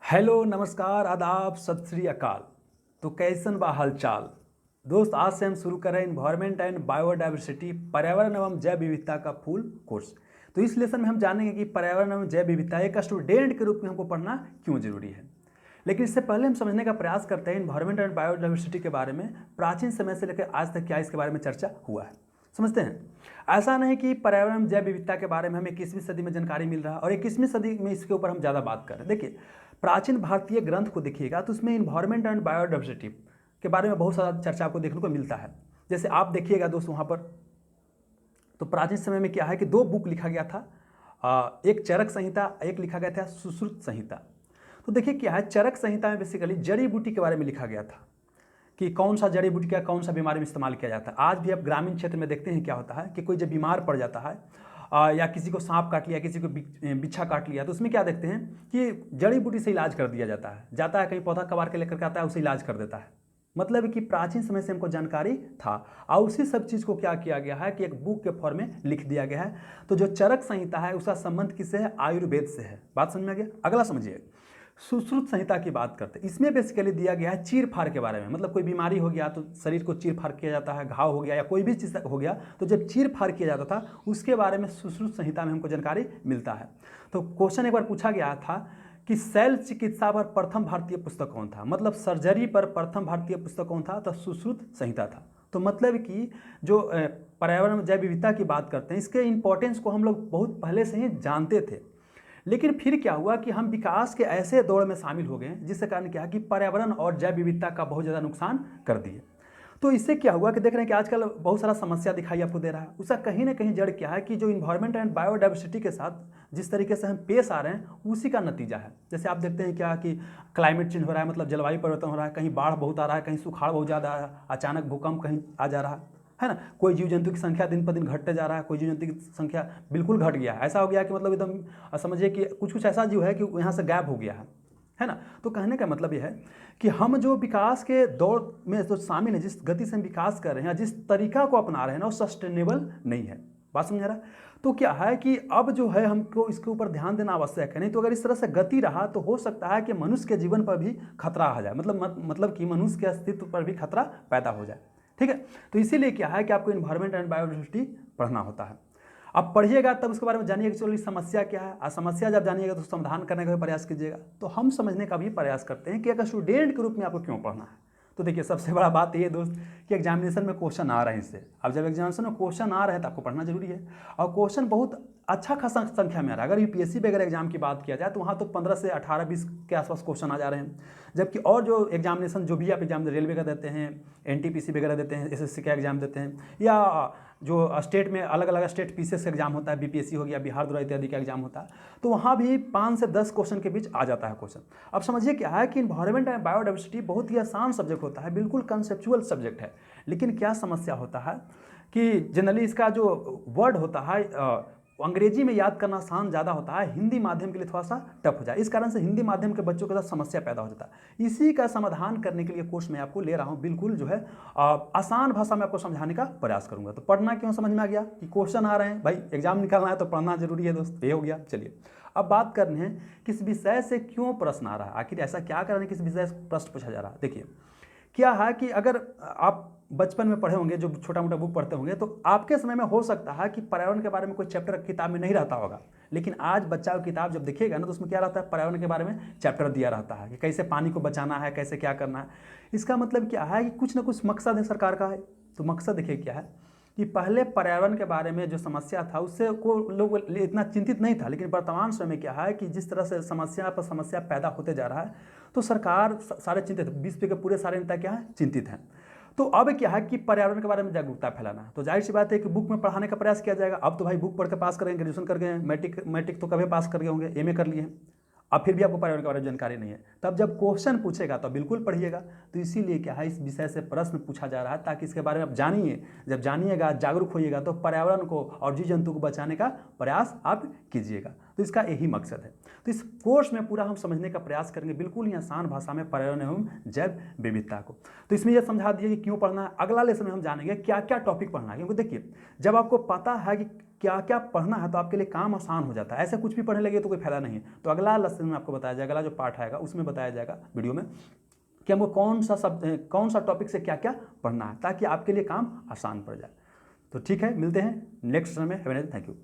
Hello, नमस्कार, आदाब, सत श्री अकाल। तो कैसन बा हालचाल दोस्त। आज से हम शुरू कर रहे हैं इन्वायरमेंट एंड बायोडाइवर्सिटी, पर्यावरण एवं जैव विविधता का फुल कोर्स। तो इस लेसन में हम जानेंगे कि पर्यावरण एवं जैव विविधता एक स्टूडेंट के रूप में हमको पढ़ना क्यों जरूरी है। लेकिन इससे पहले हम समझने का प्रयास करते हैं इन्वायरमेंट एंड बायोडाइवर्सिटी के बारे में प्राचीन समय से लेकर आज तक क्या इसके बारे में चर्चा हुआ है। समझते हैं, ऐसा नहीं कि पर्यावरण जैव विविधता के बारे में हमें 21वीं सदी में जानकारी मिल रहा है और 21वीं सदी में इसके ऊपर हम ज़्यादा बात कर रहे हैं। देखिए, प्राचीन भारतीय ग्रंथ को देखिएगा तो उसमें इन्वायरमेंट एंड बायोडाइवर्सिटी के बारे में बहुत सारा चर्चा आपको देखने को मिलता है। जैसे आप देखिएगा दोस्त वहाँ पर, तो प्राचीन समय में क्या है कि दो बुक लिखा गया था, एक चरक संहिता, एक लिखा गया था सुश्रुत संहिता। तो देखिए क्या है, चरक संहिता में बेसिकली जड़ी बूटी के बारे में लिखा गया था कि कौन सा जड़ी बूटी का कौन सा बीमारी में इस्तेमाल किया जाता है। आज भी आप ग्रामीण क्षेत्र में देखते हैं क्या होता है कि कोई जब बीमार पड़ जाता है या किसी को सांप काट लिया, किसी को बिच्छा काट लिया, तो उसमें क्या देखते हैं कि जड़ी बूटी से इलाज कर दिया जाता है कहीं पौधा कबार के लेकर के आता है, उसे इलाज कर देता है। मतलब कि प्राचीन समय से हमको जानकारी था और उसी सब चीज़ को क्या किया गया है कि एक बुक के फॉर्म में लिख दिया गया है। तो जो चरक संहिता है उसका संबंध किससे है? आयुर्वेद से है। बात समझ में आ गया। अगला समझिए, सुश्रुत संहिता की बात करते हैं। इसमें बेसिकली दिया गया है चीर फाड़ के बारे में। मतलब कोई बीमारी हो गया तो शरीर को चीर फाड़ किया जाता है, घाव हो गया या कोई भी चीज़ हो गया तो जब चीर फाड़ किया जाता था उसके बारे में सुश्रुत संहिता में हमको जानकारी मिलता है। तो क्वेश्चन एक बार पूछा गया था कि शैल चिकित्सा पर प्रथम भारतीय पुस्तक कौन था। मतलब सर्जरी पर प्रथम भारतीय पुस्तक कौन था? तो सुश्रुत संहिता था। तो मतलब कि जो पर्यावरण जैव विविधता की बात करते हैं, इसके इंपॉर्टेंस को हम लोग बहुत पहले से ही जानते थे। लेकिन फिर क्या हुआ कि हम विकास के ऐसे दौर में शामिल हो गए जिसके कारण क्या कि पर्यावरण और जैव विविधता का बहुत ज़्यादा नुकसान कर दिए। तो इससे क्या हुआ कि देख रहे हैं कि आजकल बहुत सारा समस्या दिखाई आपको दे रहा है। उसका कहीं ना कहीं जड़ क्या है कि जो इन्वायरमेंट एंड बायोडाइवर्सिटी के साथ जिस तरीके से हम पेश आ रहे हैं उसी का नतीजा है। जैसे आप देखते हैं क्या कि क्लाइमेट चेंज हो रहा है, मतलब जलवायु परिवर्तन हो रहा है, कहीं बाढ़ बहुत आ रहा है, कहीं सुखाड़ बहुत ज़्यादा आ रहा है, अचानक भूकंप कहीं आ जा रहा है ना। कोई जीव जंतु की संख्या दिन पर दिन घटते जा रहा है, कोई जीव जंतु की संख्या बिल्कुल घट गया है। ऐसा हो गया कि मतलब एकदम समझिए कि कुछ कुछ ऐसा जीव है कि यहाँ से गायब हो गया है ना। तो कहने का मतलब यह है कि हम जो विकास के दौर में जो शामिल है, जिस गति से हम विकास कर रहे हैं, जिस तरीका को अपना रहे हैं ना, वो सस्टेनेबल नहीं है। बात समझ रहा है। तो क्या है कि अब जो है हमको इसके ऊपर ध्यान देना आवश्यक है। नहीं तो अगर इस तरह से गति रहा तो हो सकता है कि मनुष्य के जीवन पर भी खतरा आ जाए, मतलब कि मनुष्य के अस्तित्व पर भी खतरा पैदा हो जाए। ठीक है। तो इसीलिए क्या है कि आपको इन्वायरमेंट एंड बायोडाइवर्सिटी पढ़ना होता है। अब पढ़िएगा तब उसके बारे में जानिएगा कि चलो समस्या क्या है, और समस्या जब जानिएगा तो समाधान करने का भी प्रयास कीजिएगा। तो हम समझने का भी प्रयास करते हैं कि एक स्टूडेंट के रूप में आपको क्यों पढ़ना है। तो देखिए, सबसे बड़ा बात ये दोस्त कि एग्जामिनेशन में क्वेश्चन आ रहे हैं इससे। अब जब एग्जामिनेशन में क्वेश्चन आ रहे हैं तो आपको पढ़ना जरूरी है, और क्वेश्चन बहुत अच्छा खासा संख्या में आ रहा है। अगर यूपीएससी वगैरह एग्जाम की बात किया जाए तो वहाँ तो 15 से 18-20 के आसपास क्वेश्चन आ जा रहे हैं। जबकि और जो एग्जामिनेशन जो भी आप एग्जाम रेलवे का देते हैं, एनटीपीसी वगैरह देते हैं, एसएससी का एग्जाम देते हैं, या जो स्टेट में अलग अलग स्टेट पीसीएस का एग्जाम होता है, बीपीएससी हो गया, बिहार द्वारा इत्यादि का एग्जाम होता है, तो वहाँ भी 5 से 10 क्वेश्चन के बीच आ जाता है क्वेश्चन। अब समझिए क्या है कि इन्वायरमेंट एंड बायोडाइवर्सिटी बहुत ही आसान सब्जेक्ट होता है, बिल्कुल कंसेप्चुअल सब्जेक्ट है। लेकिन क्या समस्या होता है कि जनरली इसका जो वर्ड होता है अंग्रेजी में याद करना आसान ज़्यादा होता है, हिंदी माध्यम के लिए थोड़ा सा टफ हो जाए। इस कारण से हिंदी माध्यम के बच्चों के साथ समस्या पैदा हो जाता है। इसी का समाधान करने के लिए कोर्स मैं आपको ले रहा हूँ, बिल्कुल जो है आसान भाषा में आपको समझाने का प्रयास करूंगा। तो पढ़ना क्यों समझ में आ गया कि क्वेश्चन आ रहे हैं, भाई एग्जाम निकालना है तो पढ़ना जरूरी है दोस्त, ये हो गया। चलिए अब बात करनी है किस विषय से क्यों प्रश्न आ रहा है, आखिर ऐसा क्या कारण है किस विषय से प्रश्न पूछा जा रहा है। देखिए क्या है कि अगर आप बचपन में पढ़े होंगे, जो छोटा मोटा बुक पढ़ते होंगे, तो आपके समय में हो सकता है कि पर्यावरण के बारे में कोई चैप्टर किताब में नहीं रहता होगा। लेकिन आज बच्चा की किताब जब देखिएगा ना तो उसमें क्या रहता है, पर्यावरण के बारे में चैप्टर दिया रहता है कि कैसे पानी को बचाना है, कैसे क्या करना है। इसका मतलब क्या है कि कुछ ना कुछ मकसद है सरकार का है। तो मकसद देखिए क्या है कि पहले पर्यावरण के बारे में जो समस्या था उससे को लोग इतना चिंतित नहीं था। लेकिन वर्तमान समय में क्या है कि जिस तरह से समस्या पर समस्या पैदा होते जा रहा है तो सरकार सारे चिंतित, विश्व के पूरे सारे नेता क्या है, चिंतित हैं। तो अब क्या है कि पर्यावरण के बारे में जागरूकता फैलाना। तो जाहिर सी बात है कि बुक में पढ़ाने का प्रयास किया जाएगा। अब तो भाई बुक पढ़ के पास करेंगे, ग्रेजुएशन कर गए, मैट्रिक तो कभी पास कर गए होंगे, एमए कर लिए हैं, अब फिर भी आपको पर्यावरण के बारे में जानकारी नहीं है। तब जब क्वेश्चन पूछेगा तो बिल्कुल पढ़िएगा। तो इसीलिए क्या है, इस विषय से प्रश्न पूछा जा रहा है ताकि इसके बारे में आप जानिए। जब जानिएगा, जागरूक होइएगा, तो पर्यावरण को और जीव जंतु को बचाने का प्रयास आप कीजिएगा। तो इसका यही मकसद है। तो इस कोर्स में पूरा हम समझने का प्रयास करेंगे बिल्कुल ही आसान भाषा में पर्यावरण एवं जैव विविधता को। तो इसमें यह समझा दिए कि क्यों पढ़ना है। अगला लेसन में हम जानेंगे क्या क्या टॉपिक पढ़ना है। क्योंकि देखिए, जब आपको पता है कि क्या क्या पढ़ना है तो आपके लिए काम आसान हो जाता है। ऐसे कुछ भी पढ़ने लगे तो कोई फायदा नहीं है। तो अगला लेसन में आपको बताया जाएगा, अगला जो पार्ट आएगा उसमें बताया जाएगा वीडियो में कि हमको कौन सा टॉपिक से क्या क्या पढ़ना है, ताकि आपके लिए काम आसान पड़ जाए। तो ठीक है, मिलते हैं नेक्स्ट समय में। Have a nice day, thank you.